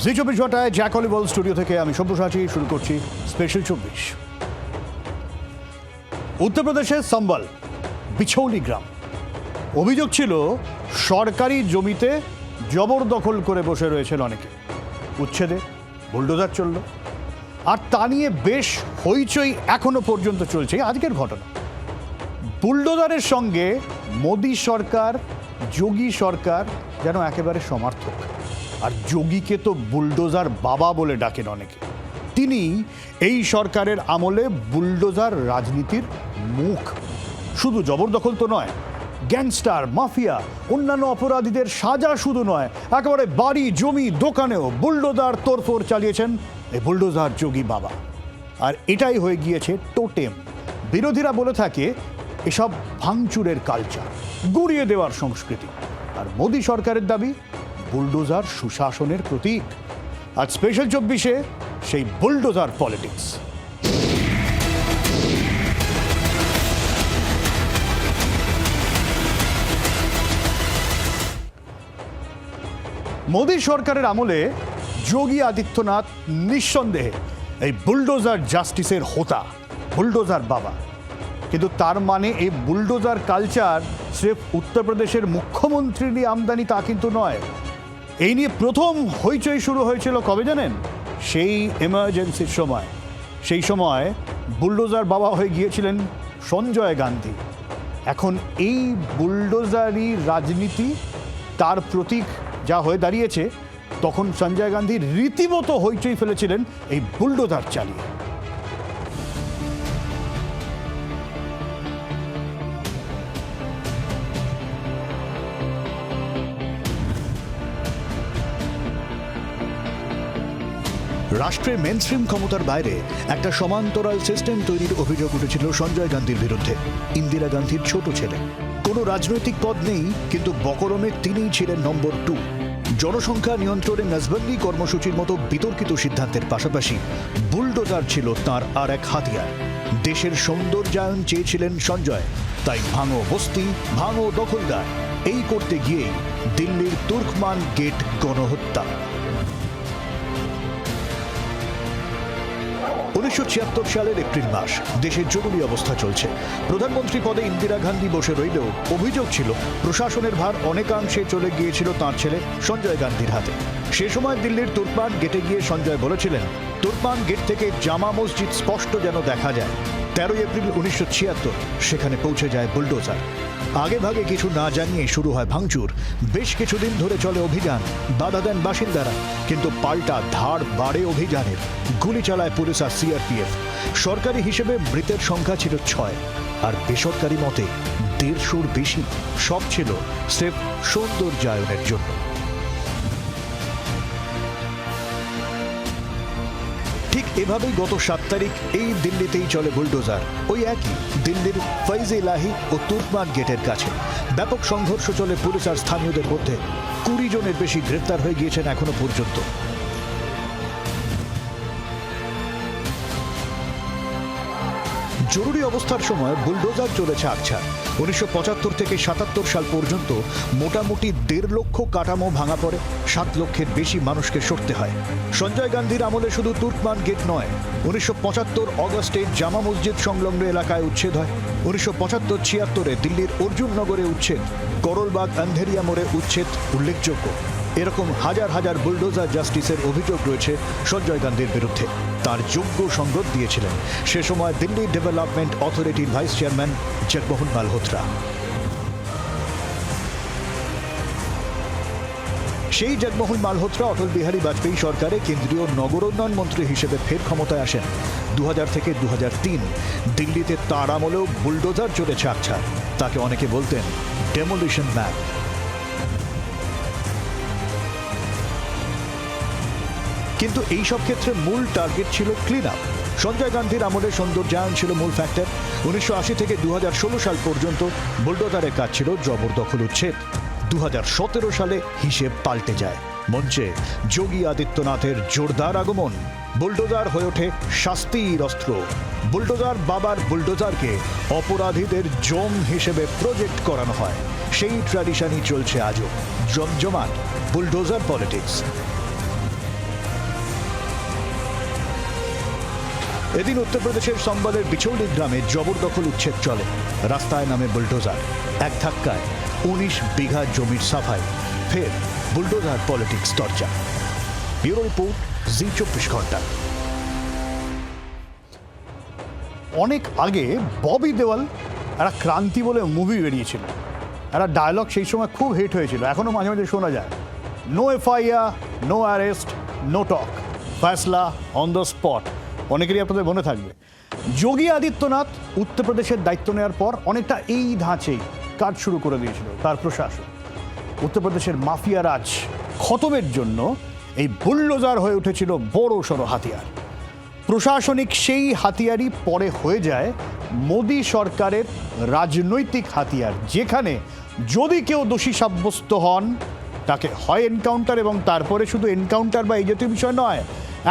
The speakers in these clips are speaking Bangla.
জি 24 ঘন্টায় জ্যাক অলিভল স্টুডিও থেকে আমি সব্যসাচী শুরু করছি স্পেশাল 24। উত্তরপ্রদেশের সম্বল বিছৌলি গ্রাম, অভিযোগ ছিল সরকারি জমিতে জবরদখল করে বসে রয়েছেন অনেকে। উচ্ছেদে বুলডোজার চলল, আর তা নিয়ে বেশ হইচই এখনো পর্যন্ত চলছে। আজকের ঘটনা, বুলডোজারের সঙ্গে মোদী সরকার, যোগী সরকার যেন একেবারে সমার্থক। আর যোগীকে তো বুলডোজার বাবা বলে ডাকেন অনেকে। তিনি এই সরকারের আমলে বুলডোজার রাজনীতির মুখ। শুধু জবরদখল তো নয়, গ্যাংস্টার, মাফিয়া, অন্যান্য অপরাধীদের সাজা শুধু নয়, একেবারে বাড়ি, জমি, দোকানেও বুলডোজার তোড়ফোড় চালিয়েছেন এই বুলডোজার যোগী বাবা। আর এটাই হয়ে গিয়েছে টোটেম। বিরোধীরা বলে থাকে এসব ভাঙচুরের কালচার, গুড়িয়ে দেওয়ার সংস্কৃতি। আর মোদী সরকারের দাবি বুলডোজার সুশাসনের প্রতীক। আজ স্পেশাল 24-এ সেই বুলডোজার পলিটিক্স। মোদী সরকারের আমলে যোগী আদিত্যনাথ নিঃসন্দেহে এই বুলডোজার জাস্টিসের হোতা, বুলডোজার বাবা। কিন্তু তার মানে এই বুলডোজার কালচার স্রেফ উত্তরপ্রদেশের মুখ্যমন্ত্রীরই আমদানি তা কিন্তু নয়। এই নিয়ে প্রথম হইচই শুরু হয়েছিল কবে জানেন? সেই এমার্জেন্সির সময়। সেই সময় বুলডোজার বাবা হয়ে গিয়েছিলেন সঞ্জয় গান্ধী। এখন এই বুলডোজারি রাজনীতি তার প্রতীক যা হয়ে দাঁড়িয়েছে, তখন সঞ্জয় গান্ধী রীতিমতো হইচই ফেলেছিলেন এই বুলডোজার চালিয়ে। রাষ্ট্রের মেনস্ট্রিম ক্ষমতার বাইরে একটা সমান্তরাল সিস্টেম তৈরির অভিযোগ উঠেছিল সঞ্জয় গান্ধীর বিরুদ্ধে। ইন্দিরা গান্ধীর ছোট ছেলে, কোনো রাজনৈতিক পদ নেই, কিন্তু বকরমে তিনিই ছিলেন নম্বর 2। জনসংখ্যা নিয়ন্ত্রণে নজবন্দি কর্মসূচির মতো বিতর্কিত সিদ্ধান্তের পাশাপাশি বুলডোজার ছিল তার আর এক হাতিয়ার। দেশের সৌন্দর্যায়ন চেয়েছিলেন সঞ্জয়, তাই ভাঙো বস্তি, ভাঙো দখলদার, এই করতে গিয়েই দিল্লির তুর্কমান গেট গণহত্যা। 1976 সালের এপ্রিল মাস, দেশের জরুরি অবস্থা চলছে। প্রধানমন্ত্রী পদে ইন্দিরা গান্ধী বসে রইলেও অভিযোগ ছিল প্রশাসনের ভার অনেকাংশে চলে গিয়েছিল তাঁর ছেলে সঞ্জয় গান্ধীর হাতে। সে সময় দিল্লির তুর্কমান গেটে গিয়ে সঞ্জয় বলেছিলেন, তুর্কমান গেট থেকে জামা মসজিদ স্পষ্ট যেন দেখা যায়। 13 এপ্রিল 1976 সেখানে পৌঁছে যায় বুলডোজার। আগে ভাগে কিছু না জানিয়ে শুরু হয় ভাঙচুর। বেশ কিছুদিন ধরে চলে অভিযান, বাধা দেন বাসিন্দারা, কিন্তু পাল্টা ধার বাড়ে অভিযানের। গুলি চালায় পুলিশ আর সিআরপিএফ। সরকারি হিসেবে মৃতের সংখ্যা ছিল 6, আর বেসরকারি মতে 150-র বেশি। সব ছিল স্রেফ সৌন্দর্যায়নের জন্য। ঠিক এভাবেই গত 7 তারিখ এই দিল্লিতেই চলে বুলডোজার, ওই একই দিল্লির ফৈজ-ই-লাহি ও তুর্কমান গেটের কাছে। ব্যাপক সংঘর্ষ চলে পুলিশ আর স্থানীয়দের মধ্যে। 20 জনের বেশি গ্রেফতার হয়ে গিয়েছেন এখনো পর্যন্ত। জরুরি অবস্থার সময় বুলডোজার চলেছে আকছার। 1975 থেকে 77 সাল পর্যন্ত মোটামুটি 1.5 লক্ষ কাঠামো ভাঙা পড়ে, 7 লক্ষের বেশি মানুষকে সরতে হয়। সঞ্জয় গান্ধীর আমলে শুধু তুর্কমান গেট নয়, 1975 অগস্টে জামা মসজিদ সংলগ্ন এলাকায় উচ্ছেদ হয়। 1975-76 দিল্লির অর্জুননগরে উচ্ছেদ, করলবাগ আন্ধেরিয়া মোড়ে উচ্ছেদ উল্লেখযোগ্য। এরকম হাজার হাজার বুলডোজার জাস্টিসের অভিযোগ রয়েছে সঞ্জয় গান্ধীর বিরুদ্ধে। তার যোগ্য সঙ্গত দিয়েছিলেন সে সময় দিল্লি ডেভেলপমেন্ট অথরিটির ভাইস চেয়ারম্যান জগমোহন মালহোত্রা। সেই জগমোহন মালহোত্রা অটল বিহারী বাজপেয়ী সরকারে কেন্দ্রীয় নগরোন্নয়ন মন্ত্রী হিসেবে ফের ক্ষমতায় আসেন। 2000 থেকে 2003 দিল্লিতে তার আমলেও বুলডোজার চলেছে আকছার। তাকে অনেকে বলতেন ডেমোলিশন ম্যান। কিন্তু এই সব ক্ষেত্রে মূল টার্গেট ছিল ক্লিন আপ। সঞ্জয় গান্ধীর আমলে সৌন্দর্যায়ন ছিল মূল ফ্যাক্টর। 1980 থেকে 2016 সাল পর্যন্ত বুলডোজারের কাজ ছিল জবরদখল উচ্ছেদ। 2017 সালে হিসেব পাল্টে যায়। মঞ্চে যোগী আদিত্যনাথের জোরদার আগমন। বুলডোজার হয়ে ওঠে শাস্তির অস্ত্র। বুলডোজার বাবার বুলডোজারকে অপরাধীদের জম হিসেবে প্রজেক্ট করানো হয়। সেই ট্র্যাডিশনই চলছে আজও, জমজমাট বুলডোজার পলিটিক্স। এদিন উত্তরপ্রদেশের সম্বলের বিচৌলি গ্রামে জবরদখল উচ্ছেদ চলে। রাস্তায় নামে বুলডোজার, এক ধাক্কায় 19 বিঘা জমির সাফাই। ফের বুলডোজার পলিটিক্স চর্চা। ব্যুরো রিপোর্ট, জি 24 ঘন্টা। অনেক আগে ববি দেওয়াল একটা ক্রান্তি বলে মুভি বেরিয়েছিল, একটা ডায়লগ সেই সময় খুব হিট হয়েছিল, এখনো মাঝে মাঝে শোনা যায়। No FIR, no arrest, no talk, ফয়সলা অন দ্য স্পট। অনেকেরই আপনাদের মনে থাকবে। যোগী আদিত্যনাথ উত্তরপ্রদেশের দায়িত্ব নেওয়ার পর অনেকটা এই ধাঁচেই কাজ শুরু করে দিয়েছিল তার প্রশাসন। উত্তরপ্রদেশের মাফিয়া রাজ খতমের জন্য এই বুলডোজার হয়ে উঠেছিল বড় সড়ো হাতিয়ার। প্রশাসনিক সেই হাতিয়ারই পরে হয়ে যায় মোদি সরকারের রাজনৈতিক হাতিয়ার, যেখানে যদি কেউ দোষী সাব্যস্ত হন তাকে হয় এনকাউন্টার, এবং তারপরে শুধু এনকাউন্টার বা এই জাতীয় বিষয় নয়,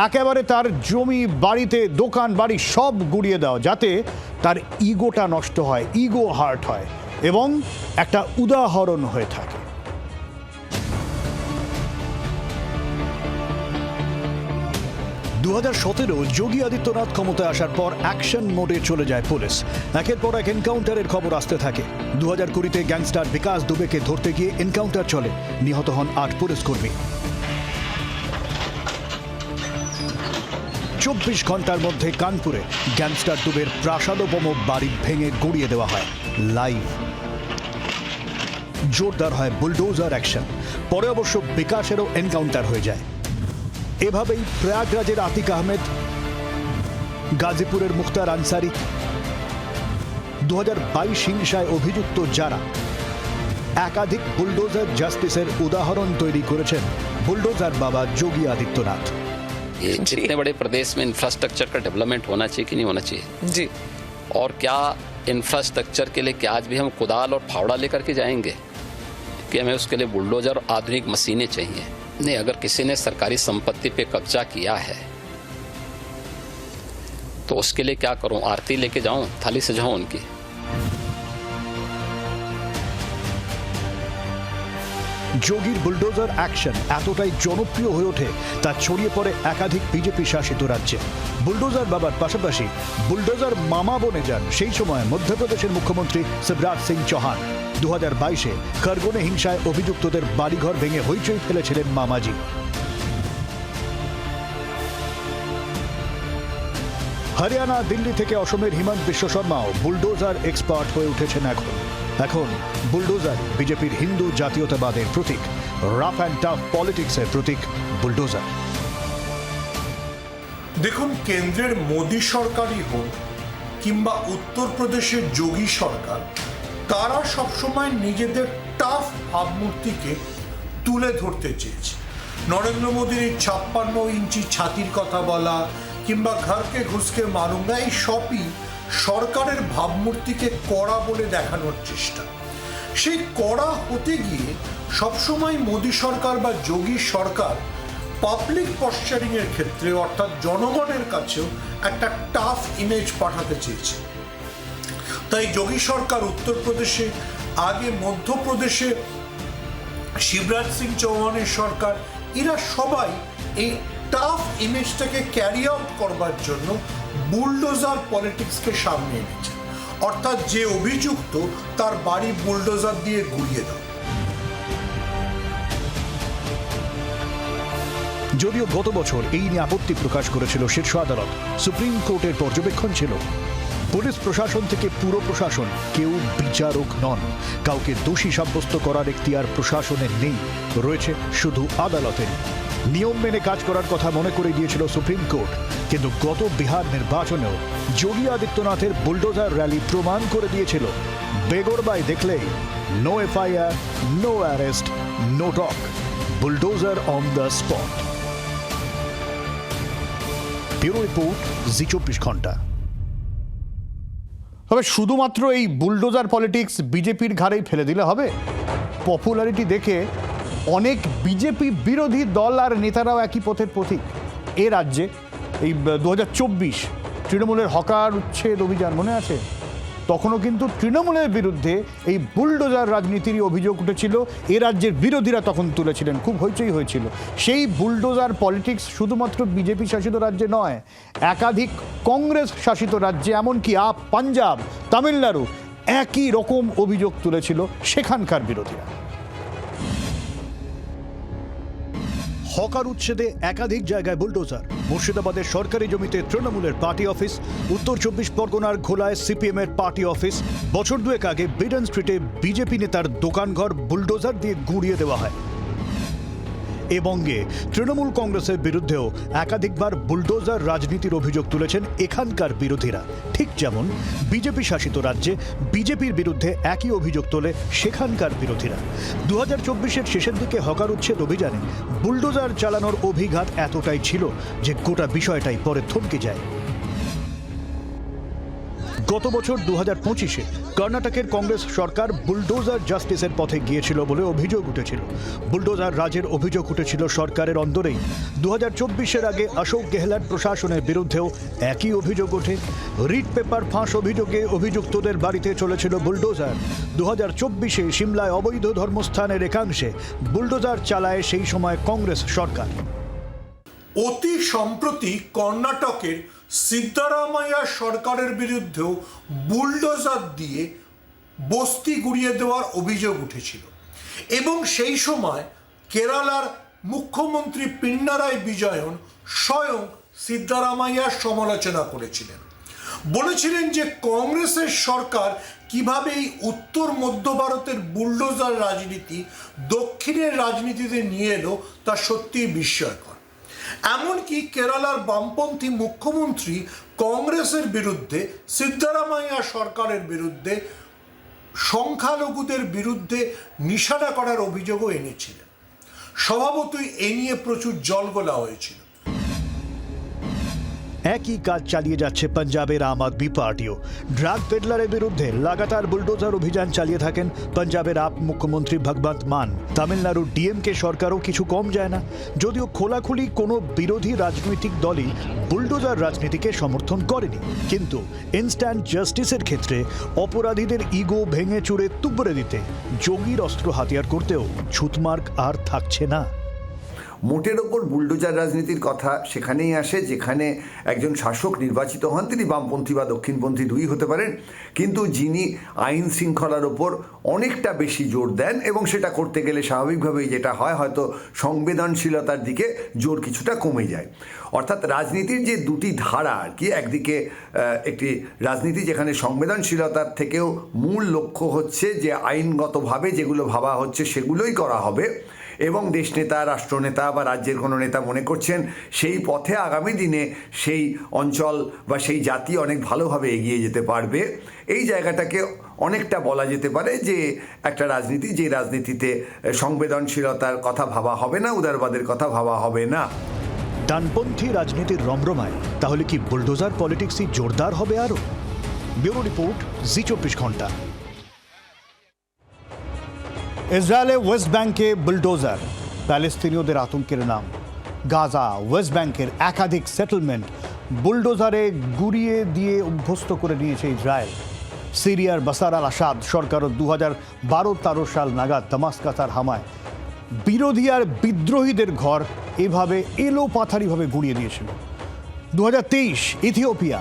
একেবারে তার জমি, বাড়িতে, দোকান বাড়ি সব গুড়িয়ে দেওয়া, যাতে তার ইগোটা নষ্ট হয়, ইগো হার্ট হয় এবং একটা উদাহরণ হয়ে থাকে। 2017 যোগী আদিত্যনাথ ক্ষমতায় আসার পর অ্যাকশন মোডে চলে যায় পুলিশ। একের পর এক এনকাউন্টারের খবর আসতে থাকে। 2020-তে গ্যাংস্টার বিকাশ দুবেকে ধরতে গিয়ে এনকাউন্টার চলে, নিহত হন 8 পুলিশ কর্মী। 24 ঘন্টার মধ্যে কানপুরে গ্যাংস্টার দুবের প্রাসাদোপম বাড়ি ভেঙে গুড়িয়ে দেওয়া হয় লাইভ। জোরদার হয় বুলডোজার অ্যাকশন। পরে অবশ্য বিকাশেরও এনকাউন্টার হয়ে যায়। এভাবেই প্রয়াগরাজের আতিক আহমেদ, গাজীপুরের মুখতার আনসারি, 2022 হিংসায় অভিযুক্ত যারা, একাধিক বুলডোজার জাস্টিসের উদাহরণ তৈরি করেছেন বুলডোজার बाबा যোগী आदित्यनाथ। इतने बड़े प्रदेश में इंफ्रास्ट्रक्चर का डेवलपमेंट होना चाहिए कि नहीं होना चाहिए जी, और क्या इंफ्रास्ट्रक्चर के लिए क्या आज भी हम कुदाल और फावड़ा लेकर के जाएंगे कि हमें उसके लिए बुलडोजर और आधुनिक मशीनें चाहिए? नहीं, अगर किसी ने सरकारी संपत्ति पे कब्जा किया है तो उसके लिए क्या करूं? आरती लेके जाऊं, थाली सजाऊं उनकी? যোগীর বুলডোজার অ্যাকশন এতটাই জনপ্রিয় হয়ে ওঠে তা ছড়িয়ে পড়ে একাধিক বিজেপি শাসিত রাজ্যে। বুলডোজার বাবার পাশাপাশি বুলডোজার মামা বনে যান সেই সময় মধ্যপ্রদেশের মুখ্যমন্ত্রী শিবরাজ সিং চৌহান। 2022-এ খরগোনে হিংসায় অভিযুক্তদের বাড়িঘর ভেঙে হইচই ফেলেছিলেন মামাজি। হরিয়ানা, দিল্লি থেকে অসমের হিমন্ত বিশ্ব শর্মাও বুলডোজার এক্সপার্ট হয়ে উঠেছেন এখন বুলডোজার বিজেপির হিন্দু জাতীয়তাবাদের প্রতীক, রাফ অ্যান্ড টাফ পলিটিক্সের প্রতীক বুলডোজার। দেখুন, কেন্দ্রের মোদী সরকারই হোক কিংবা উত্তরপ্রদেশের যোগী সরকার, তারা সবসময় নিজেদের টাফ ভাবমূর্তিকে তুলে ধরতে চেয়েছে। নরেন্দ্র মোদীর এই 56 ইঞ্চি ছাতির কথা বলা কিংবা ঘরকে ঘুষকে মারুঙ্গা, এই সবই সরকারের ভাবমূর্তিকে কড়া বলে দেখানোর চেষ্টা। সেই কড়া হতে গিয়ে সবসময় মোদী সরকার বা যোগী সরকার পাবলিক পশ্চারিং এর ক্ষেত্রে, অর্থাৎ জনগণের কাছেও একটা টাফ ইমেজ পাঠাতে চেয়েছে। তাই যোগী সরকার উত্তরপ্রদেশে, আগে মধ্যপ্রদেশে শিবরাজ সিং চৌহানের সরকার, এরা সবাই এই টাফ ইমেজটাকে ক্যারি আউট করবার জন্য বুলডোজার পলিটিক্সকে সামনে এনেছে। অর্থাৎ যে অভিযুক্ত তার বাড়ি বুলডোজার দিয়ে গুড়িয়ে দাও। যদিও গত বছর এই নিয়ে আপত্তি প্রকাশ করেছিল শীর্ষ আদালত, সুপ্রিম কোর্টের পর্যবেক্ষণ ছিল পুলিশ প্রশাসন থেকে পুরো প্রশাসন কেউ বিচারক নন, কাউকে দোষী সাব্যস্ত করার এখতিয়ার প্রশাসনের নেই, রয়েছে শুধু আদালতের। নিয়ম মেনে কাজ করার কথা মনে করে দিয়েছিল সুপ্রিম কোর্ট। কিন্তু গত বিহার নির্বাচনেও যোগী আদিত্যনাথের বুলডোজার র্যালি প্রমাণ করে দিয়েছিল বেগরবাই দেখলেই no FIR, no arrest, no talk, bulldozer on the spot. Bureau report, Zee 24 ঘন্টা। তবে শুধুমাত্র এই বুলডোজার পলিটিক্স বিজেপির ঘাড়েই ফেলে দিলে হবে? পপুলারিটি দেখে অনেক বিজেপি বিরোধী দল আর নেতারাও একই পথের পথিক। এ রাজ্যে এই 2024 তৃণমূলের হকার উচ্ছেদ অভিযান মনে আছে? তখনও কিন্তু তৃণমূলের বিরুদ্ধে এই বুলডোজার রাজনীতির অভিযোগ উঠেছিল। এ রাজ্যের বিরোধীরা তখন তুলেছিলেন, খুব হইচই হয়েছিল। সেই বুলডোজার পলিটিক্স শুধুমাত্র বিজেপি শাসিত রাজ্যে নয়, একাধিক কংগ্রেস শাসিত রাজ্যে, এমনকি পাঞ্জাব, তামিলনাড়ু একই রকম অভিযোগ তুলেছিল সেখানকার বিরোধীরা। হকার উচ্ছেদে একাধিক জায়গায় বুলডোজার। মুর্শিদাবাদের সরকারি জমিতে তৃণমূলের পার্টি অফিস, উত্তর 24 পরগনার ঘোলায় সিপিএম এর পার্টি অফিস। বছর দুয়েক আগে বিডেন স্ট্রিটে বিজেপি নেতার দোকানঘর বুলডোজার দিয়ে গুঁড়িয়ে দেওয়া হয়। এ বঙ্গে তৃণমূল কংগ্রেসের বিরুদ্ধেও একাধিকবার বুলডোজার রাজনীতির অভিযোগ তুলেছেন এখানকার বিরোধীরা। ঠিক যেমন বিজেপি শাসিত রাজ্যে বিজেপির বিরুদ্ধে একই অভিযোগ তোলে সেখানকার বিরোধীরা। 2024-এর শেষের দিকে হকার উচ্ছেদ অভিযানে বুলডোজার চালানোর অভিঘাত এতটাই ছিল যে গোটা বিষয়টাই পরে থমকে যায়। গত বছর 2025-এ কর্ণাটকের কংগ্রেস সরকার বুলডোজার জাস্টিসের পথে গিয়েছিল বলে অভিযোগ উঠেছিল। বুলডোজার রাজের অভিযোগ উঠেছিল সরকারের অন্দরেই। 2024-এর আগে অশোক গেহলট প্রশাসনের বিরুদ্ধেও একই অভিযোগ ওঠে। রিট পেপার ফাঁস অভিযোগে অভিযুক্তদের বাড়িতে চলেছিল বুলডোজার। 2024-এ সিমলায় অবৈধ ধর্মস্থানের একাংশে বুলডোজার চালায় সেই সময় কংগ্রেস সরকার। অতি সম্প্রতি কর্ণাটকের সিদ্ধারামাইয়া সরকারের বিরুদ্ধেও বুলডোজার দিয়ে বস্তি গুঁড়িয়ে দেওয়ার অভিযোগ উঠেছিল এবং সেই সময় কেরালার মুখ্যমন্ত্রী পিনারাই বিজয়ন স্বয়ং সিদ্ধারামাইয়ার সমালোচনা করেছিলেন। বলেছিলেন যে কংগ্রেসের সরকার কিভাবে এই উত্তর মধ্য ভারতের বুলডোজার রাজনীতি দক্ষিণের রাজনীতিতে নিয়ে এলো তা সত্যিই বিস্ময়কর। এমনকি কেরালার বামপন্থী মুখ্যমন্ত্রী কংগ্রেসের বিরুদ্ধে, সিদ্ধারামাইয়া সরকারের বিরুদ্ধে, সংখ্যালঘুদের বিরুদ্ধে নিশানা করার অভিযোগও এনেছিলেন। স্বভাবতই এ নিয়ে প্রচুর জলগোলা হয়েছিল। একই কাজ চালিয়ে যাচ্ছে পাঞ্জাবের আম আদমি পার্টিও। ড্রাগ পেডলারের বিরুদ্ধে লাগাতার বুলডোজার অভিযান চালিয়ে থাকেন পাঞ্জাবের আপ মুখ্যমন্ত্রী ভগবন্ত মান। তামিলনাড়ুর ডিএমকে সরকারও কিছু কম যায় না, যদিও খোলাখুলি কোনো বিরোধী রাজনৈতিক দলই বুলডোজার রাজনীতিকে সমর্থন করেনি। কিন্তু ইনস্ট্যান্ট জাস্টিসের ক্ষেত্রে অপরাধীদের ইগো ভেঙে চুরে তুবড়ে দিতে যোগীর অস্ত্র হাতিয়ার করতেও ছুতমার্ক আর থাকছে না। মোটের ওপর বুলডোজার রাজনীতির কথা সেখানেই আসে যেখানে একজন শাসক নির্বাচিত হন, তিনি বামপন্থী বা দক্ষিণপন্থী দুই হতে পারেন, কিন্তু যিনি আইন শৃঙ্খলার ওপর অনেকটা বেশি জোর দেন এবং সেটা করতে গেলে স্বাভাবিকভাবেই যেটা হয়, হয়তো সংবেদনশীলতার দিকে জোর কিছুটা কমে যায়। অর্থাৎ রাজনীতির যে দুটি ধারা আর কি, একদিকে একটি রাজনীতি যেখানে সংবেদনশীলতার থেকেও মূল লক্ষ্য হচ্ছে যে আইনগতভাবে যেগুলো ভাবা হচ্ছে সেগুলোই করা হবে এবং দেশনেতা, রাষ্ট্রনেতা বা রাজ্যের কোনো নেতা মনে করছেন সেই পথে আগামী দিনে সেই অঞ্চল বা সেই জাতি অনেক ভালোভাবে এগিয়ে যেতে পারবে। এই জায়গাটাকে অনেকটা বলা যেতে পারে যে একটা রাজনীতি, যে রাজনীতিতে সংবেদনশীলতার কথা ভাবা হবে না, উদারবাদের কথা ভাবা হবে না। ডানপন্থী রাজনীতির রমরমায় তাহলে কি বুলডোজার পলিটিক্সই জোরদার হবে আরও? ব্যুরো রিপোর্ট, জি 24 ঘন্টা। ইসরায়েলে ওয়েস্ট ব্যাংকে বুলডোজার, প্যালেস্তিনীয়দের আতঙ্কের নাম। গাজা, ওয়েস্ট ব্যাংকের একাধিক সেটেলমেন্ট বুলডোজারে গুঁড়িয়ে দিয়ে অভ্যস্ত করে নিয়েছে ইসরায়েল। সিরিয়ার বাশার আল আসাদ সরকারও 2012-13 সাল নাগাদ দামাস্কাসের হামায় বিরোধী আর বিদ্রোহীদের ঘর এভাবে এলোপাথারিভাবে গুঁড়িয়ে দিয়েছিল। 2023 ইথিওপিয়া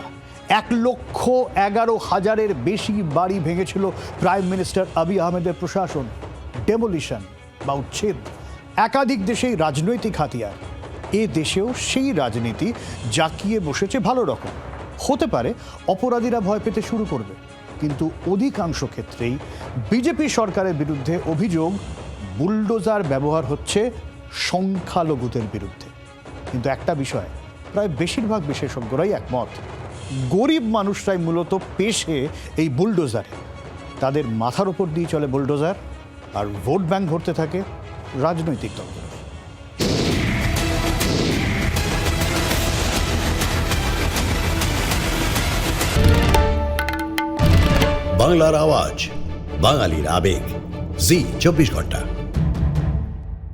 1,11,000-এর বেশি বাড়ি ভেঙেছিল প্রাইম মিনিস্টার আবিই আহমেদের প্রশাসন। ডেমোলিশন বা উচ্ছেদ একাধিক দেশেই রাজনৈতিক হাতিয়ার। এ দেশেও সেই রাজনীতি জাঁকিয়ে বসেছে ভালো রকম। হতে পারে অপরাধীরা ভয় পেতে শুরু করবে, কিন্তু অধিকাংশ ক্ষেত্রেই বিজেপি সরকারের বিরুদ্ধে অভিযোগ বুলডোজার ব্যবহার হচ্ছে সংখ্যালঘুদের বিরুদ্ধে। কিন্তু একটা বিষয় প্রায় বেশিরভাগ বিশেষজ্ঞরাই একমত, গরিব মানুষরাই মূলত পেশে এই বুলডোজারে। তাদের মাথার ওপর দিয়ে চলে বুলডোজার, আর ভোট ব্যাংক ভরতে থাকে রাজনৈতিক দলগুলো। বাংলার আওয়াজ, বাঙালির আবেগ, জি 24 ঘন্টা।